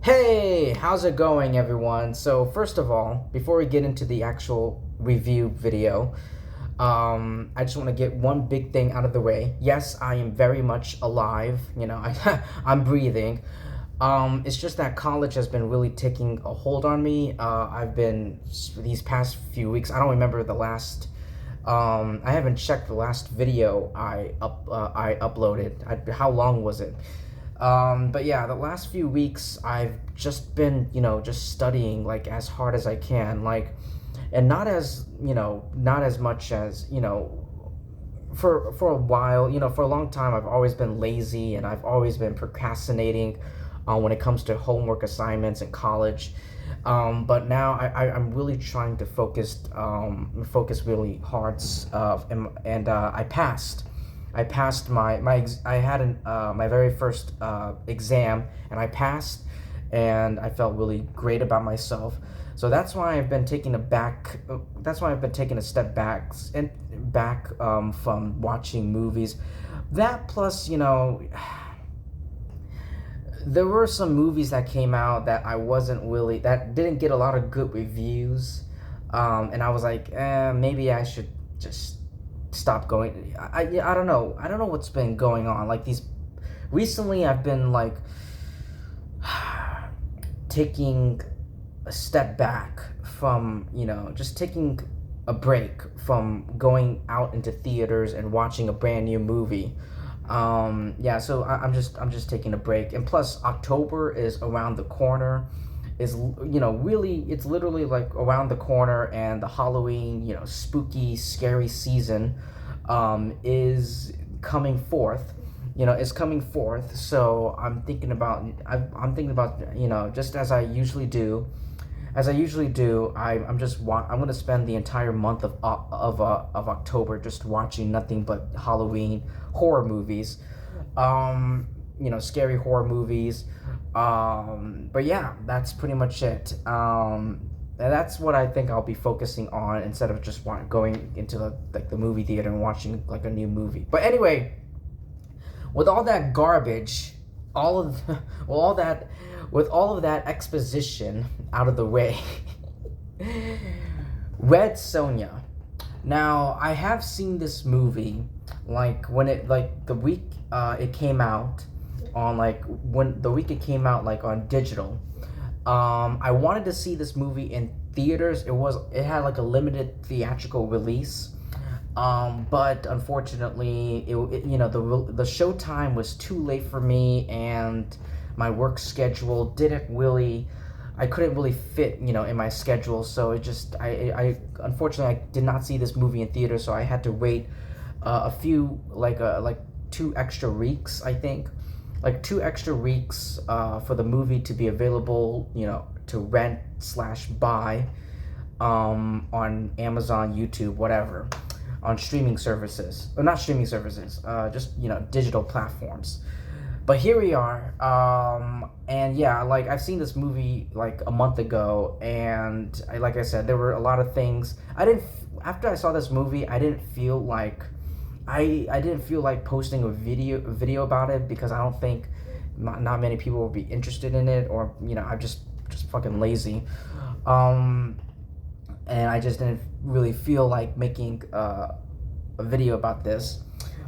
Hey, how's it going, everyone? So, first of all, before we get into the actual review video, I just want to get one big thing out of the way. Yes, I am very much alive. I'm breathing. It's just that college has been really taking a hold on me. I've been these past few weeks. I don't remember the last. I haven't checked the last video I uploaded. How long was it? But yeah, the last few weeks I've just been, just studying like as hard as I can, and not as much as, for a while, for a long time I've always been lazy and I've always been procrastinating when it comes to homework assignments in college. But now I'm really trying to focus really hard, and I passed. I passed I had my very first exam, and I passed, and I felt really great about myself. So that's why I've been taking a back. That's why I've been taking a step back from watching movies. That plus, there were some movies that came out that I wasn't really that didn't get a lot of good reviews, and I was like, maybe I should just stop going. I don't know. I don't know what's been going on. Like these recently, I've been like taking a step back from just taking a break from going out into theaters and watching a brand new movie. Yeah, so I'm just taking a break, and plus October is around the corner. Is really, it's literally like around the corner, and the Halloween, spooky, scary season is coming forth. Is coming forth. So I'm thinking about, just as I usually do. I'm gonna spend the entire month of October just watching nothing but Halloween horror movies, scary horror movies. But yeah, that's pretty much it. And that's what I think I'll be focusing on instead of just going into the movie theater and watching like a new movie. But anyway, with all that garbage, all of well, all that with all of that exposition out of the way, Red Sonja. Now, I have seen this movie the week it came out on digital. I wanted to see this movie in theaters. It had like a limited theatrical release. But unfortunately, the show time was too late for me, and my work schedule I couldn't really fit, in my schedule. So I unfortunately I did not see this movie in theater. So I had to wait a few, like 2 extra weeks, I think, like 2 extra weeks for the movie to be available, to rent slash buy, on Amazon, YouTube, whatever, on streaming services, or not streaming services, just digital platforms. But here we are, and yeah, like I've seen this movie like a month ago, and like I said, there were a lot of things after I saw this movie, I didn't feel like posting a video about it, because I don't think not many people will be interested in it, or I'm just fucking lazy, and I just didn't really feel like making a video about this.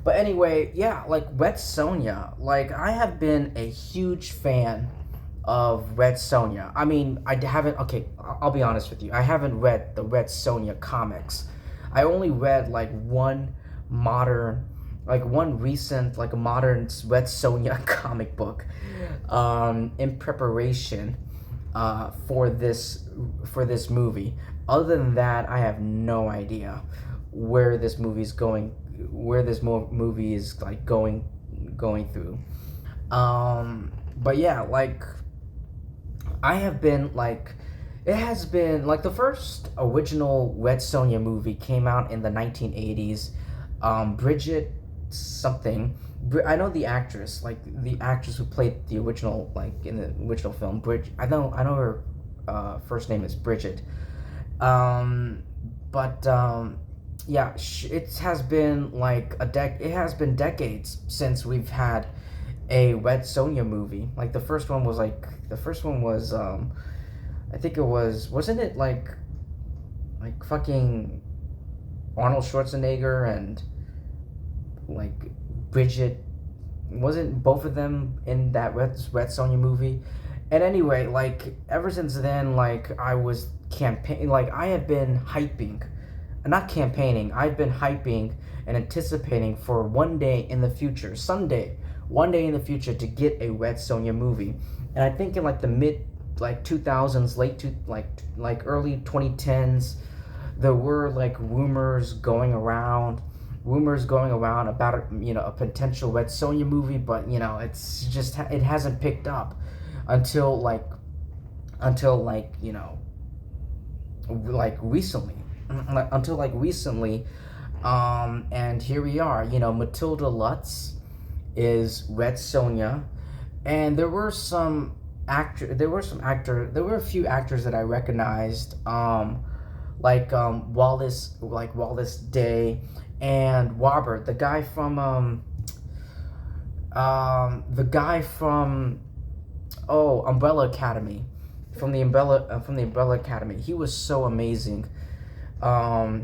But anyway, yeah, like Red Sonja, like I have been a huge fan of Red Sonja. I mean, I haven't. Okay, I'll be honest with you. I haven't read the Red Sonja comics. I only read like one recent, like a modern Red Sonja comic book, in preparation, for this movie. Other than that, I have no idea where this movie's going, where this movie is like going through. But yeah, like I have been like, it has been like the first original Red Sonja movie came out in the 1980s. Bridget something. I know the actress, who played the original, like in the original film. I know her first name is Bridget. But it has been like it has been decades since we've had a Red Sonja movie. Like the first one was I think it wasn't it like fucking Arnold Schwarzenegger and like Bridget, wasn't both of them in that Red Sonja movie? And anyway, like ever since then, like I was campaign, like I have been hyping, not campaigning. I've been hyping and anticipating for one day in the future, someday, one day in the future to get a Red Sonja movie. And I think in like the mid like 2000s, like early 2010s, there were like rumors going around about a potential Red Sonja movie, but it's just it hasn't picked up until recently, and here we are. Matilda Lutz is Red Sonja, and there were a few actors that I recognized, Wallace Day and Robert, the guy from Umbrella Academy, from the Umbrella Academy. He was so amazing.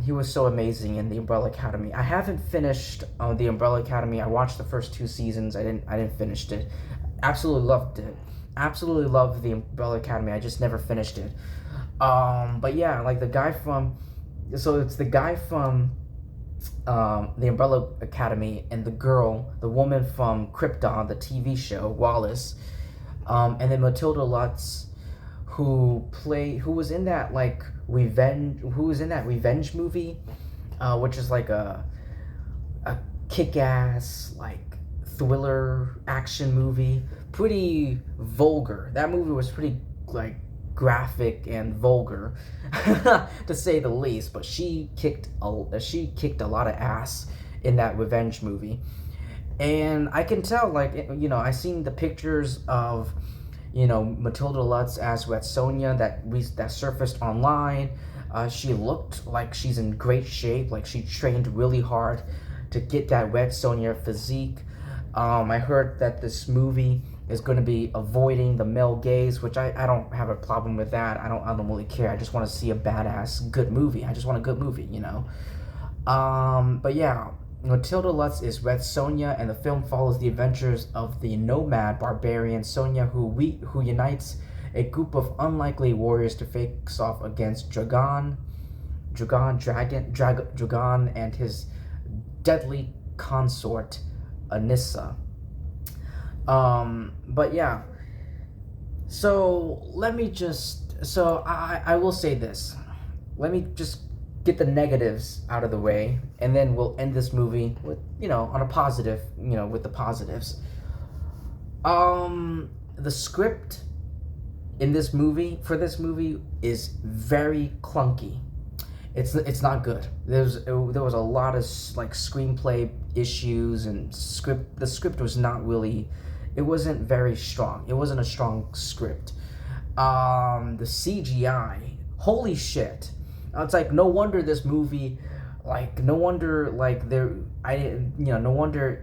He was so amazing in the Umbrella Academy. I haven't finished the Umbrella Academy. I watched the first 2 seasons. I didn't finish it. Absolutely loved it. Absolutely loved the Umbrella Academy. I just never finished it. But yeah, like the guy from, so it's the guy from the Umbrella Academy and the woman from Krypton, the TV show, Wallace, and then Matilda Lutz, who was in that revenge movie, which is like a kick-ass like thriller action movie, pretty vulgar. That movie was pretty like graphic and vulgar to say the least, but she kicked a lot of ass in that revenge movie. And I can tell, I seen the pictures of Matilda Lutz as Red Sonja that surfaced online. She looked like she's in great shape, like she trained really hard to get that Red Sonja physique. I heard that this movie is going to be avoiding the male gaze, which I don't have a problem with that. I don't really care. I just want to see a badass good movie. I just want a good movie, But yeah, Matilda Lutz is Red Sonja, and the film follows the adventures of the nomad barbarian Sonja, who unites a group of unlikely warriors to face off against Dragan and his deadly consort Annisia. But yeah, so I will say this. Let me just get the negatives out of the way, and then we'll end this movie with, on a positive, with the positives. The script for this movie is very clunky. It's not good. There was a lot of like screenplay issues, and the script was not really, it wasn't very strong. It wasn't a strong script. The CGI, holy shit. It's like no wonder this movie no wonder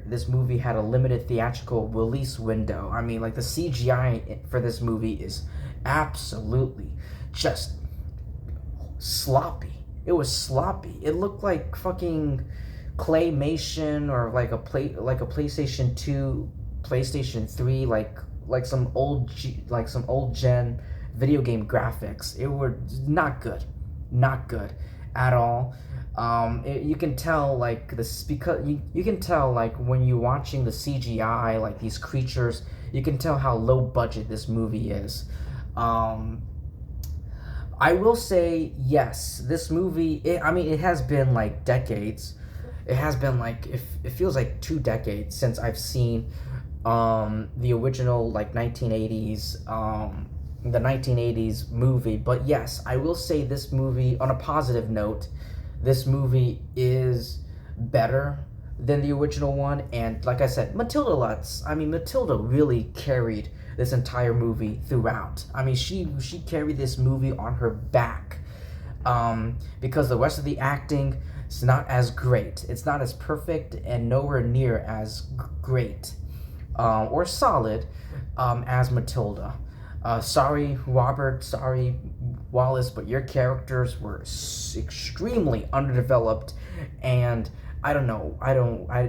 this movie had a limited theatrical release window. I mean, like the CGI for this movie is absolutely just sloppy. It was sloppy. It looked like fucking claymation, or like a PlayStation 2, PlayStation 3, like some old gen video game graphics. It were not good at all. You can tell like this, because you can tell like when you're watching the CGI, like these creatures, you can tell how low budget this movie is. I will say, yes, this movie, it has been like decades. It has been like, it feels like 2 decades since I've seen the original like 1980s the 1980s movie. But yes, I will say this movie, on a positive note, this movie is better than the original one. And like I said, Matilda really carried this entire movie throughout. I mean, she carried this movie on her back, because the rest of the acting is not as great. It's not as perfect and nowhere near as great. or solid as Matilda. Sorry, Robert, sorry, Wallace, but your characters were extremely underdeveloped, and I don't know,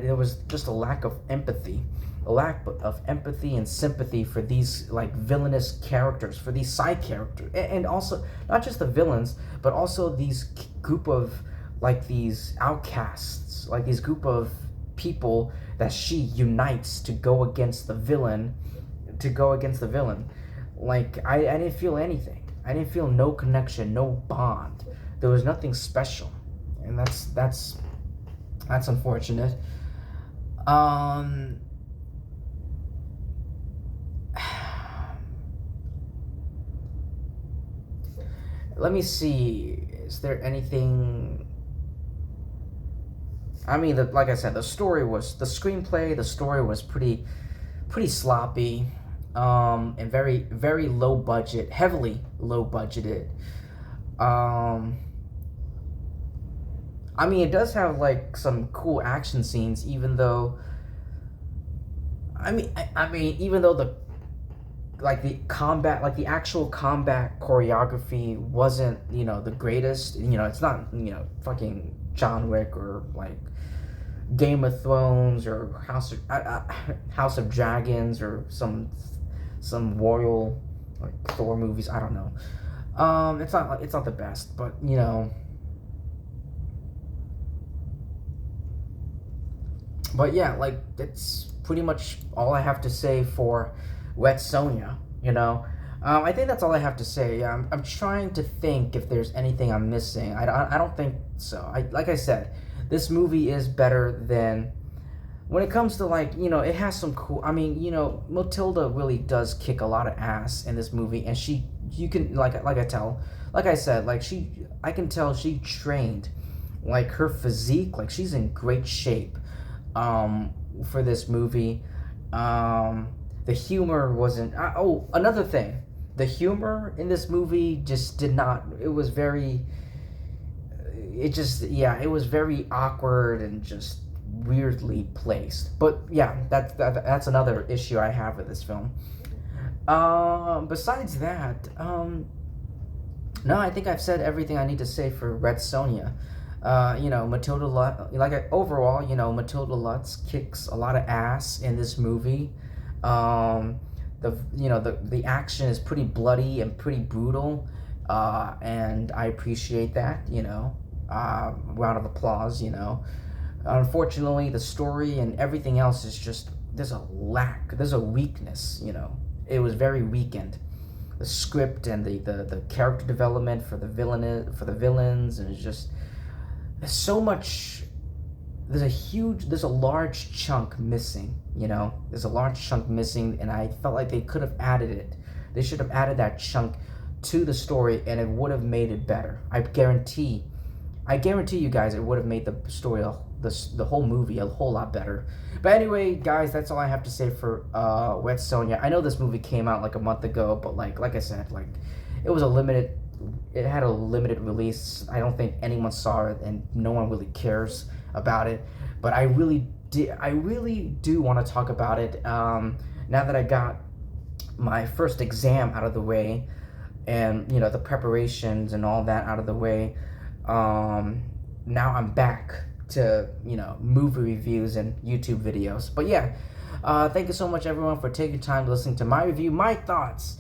there was just a lack of empathy. A lack of empathy and sympathy for these like villainous characters, for these side characters, and also not just the villains, but also these group of like these outcasts, like these group of people that she unites to go against the villain, Like I didn't feel anything. I didn't feel no connection, no bond. There was nothing special, and that's unfortunate. Let me see. Is there anything? I mean, like I said, the screenplay. The story was pretty sloppy, and very low budget, heavily low budgeted. I mean, it does have like some cool action scenes, even though. I mean, even though the actual combat choreography wasn't, the greatest. It's not, fucking John Wick or like Game of Thrones or House of Dragons or some royal like Thor movies. I don't know. It's not the best, but But yeah, like that's pretty much all I have to say for Wet Sonja. I think that's all I have to say. I'm trying to think if there's anything I'm missing. I don't think so. Like I said, this movie is better than when it comes to like it has some cool. I mean Matilda really does kick a lot of ass in this movie, and you can I can tell she trained, like her physique, like she's in great shape for this movie. The humor wasn't. Another thing, the humor in this movie just did not. It was very. It was very awkward and just weirdly placed. But yeah, that's another issue I have with this film. Besides that, no, I think I've said everything I need to say for Red Sonja. Matilda Lutz, overall, Matilda Lutz kicks a lot of ass in this movie. The action is pretty bloody and pretty brutal, and I appreciate that. Round of applause. Unfortunately, the story and everything else is just there's a weakness. It was very weakened. The script and the character development for the villains, and it's just. There's so much. There's a large chunk missing. There's a large chunk missing, and I felt like they could have added it. They should have added that chunk to the story, and it would have made it better. I guarantee you guys, it would have made the story, the whole movie, a whole lot better. But anyway, guys, that's all I have to say for Wet Sonja. I know this movie came out like a month ago, but like I said, like it had a limited release. I don't think anyone saw it, and no one really cares about it. But I really do want to talk about it. Now that I got my first exam out of the way, and the preparations and all that out of the way, now I'm back to movie reviews and YouTube videos. But yeah, thank you so much everyone for taking time to listen to my review, my thoughts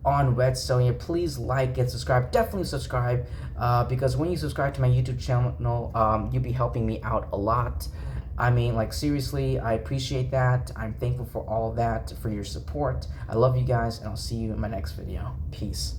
on Red Sonja. Please like and subscribe. Definitely subscribe, because when you subscribe to my YouTube channel, you'll be helping me out a lot. I mean, like, seriously, I appreciate that. I'm thankful for all that, for your support. I love you guys, and I'll see you in my next video. Peace.